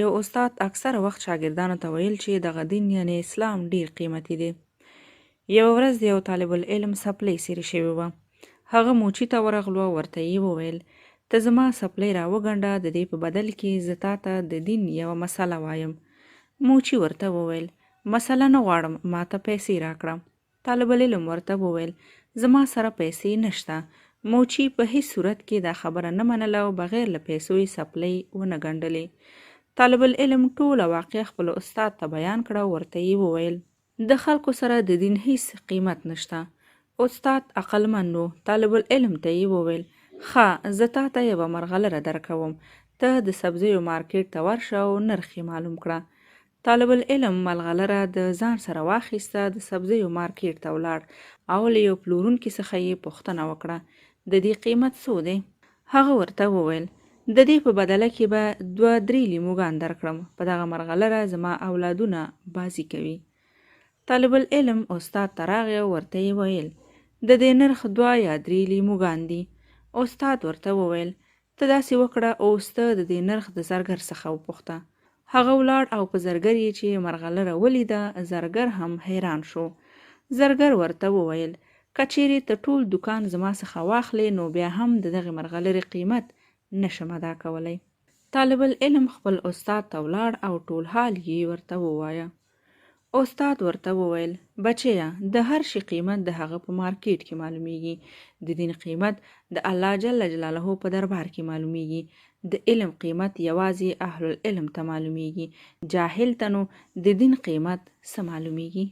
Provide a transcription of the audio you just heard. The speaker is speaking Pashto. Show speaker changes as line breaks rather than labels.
یو استاد اکثره وخت شاګردانو ته ویل چې دغه دین یعنی اسلام ډیر قیمتي دی. یوه ورځ د یو طالب العلم څپلۍ څیرې شوې وه. هغه موچي ته ورغلو او ورته یې وویل ته زما څپلۍ راوګنډه، د دې په بدل کې زه تا ته د دین یوه مسله وایم. موچي ورته وویل مسله نه غواړم، ما ته پیسې راکړه. طالب العلم ورته وویل زما سره پیسې نشته. موچي په هیڅ صورت کې دا خبره نه منله او بغیر له پیسو یې څپلۍ ونه ګنډلې. طالب العلم ټوله واقعه خپل استاد ته بیان کړه او ورته یې وویل د خلکو سره د دین هیڅ قیمت نشته. استاد عقلمند و. طالب العلم ته یې وویل ښه، زه تا ته یوه مرغلره درکوم، ته د سبزیو مارکیټ ته ورشه او نرخ یې معلوم کړه. طالب العلم ملغلره د ځان سره واخیسته، د سبزیو مارکیټ ته ولاړ او له یو پلورونکي څخه یې پوښتنه وکړه د دې قیمت څو دی؟ هغه ورته وویل د دې په بدله کې به 2-3 لیموګان درکړم، په دغه مرغلره زما اولادونه بازي کوي. طالب العلم استاد ته راغی او ورته یې ویل د دې نرخ 2 یا 3 لیموګان دي. استاد ورته وویل ته داسې وکړه، اوس ته د دې نرخ د زرګر څخه وپوښته. هغه ولاړ او په زرګر یې چې مرغلره ولیده، زرګر هم حیران شو. زرګر ورته وویل که چیرې ته ټول دوکان زما څخه واخلې نو بیا هم د دغې مرغلرې قیمت نشم ادا کولی. طالب العلم خپل استاد ته ولاړ او ټول حال یې ورته ووایه. استاد ورته وویل بچیه، د هر شي قیمت د هغه په مارکیټ کې معلومیږي، د دین قیمت د الله جل جلاله په دربار کې معلومیږي، د علم قیمت یوازې اهل العلم ته معلومیږي، جاهل ته نو د دین قیمت څه معلومیږي.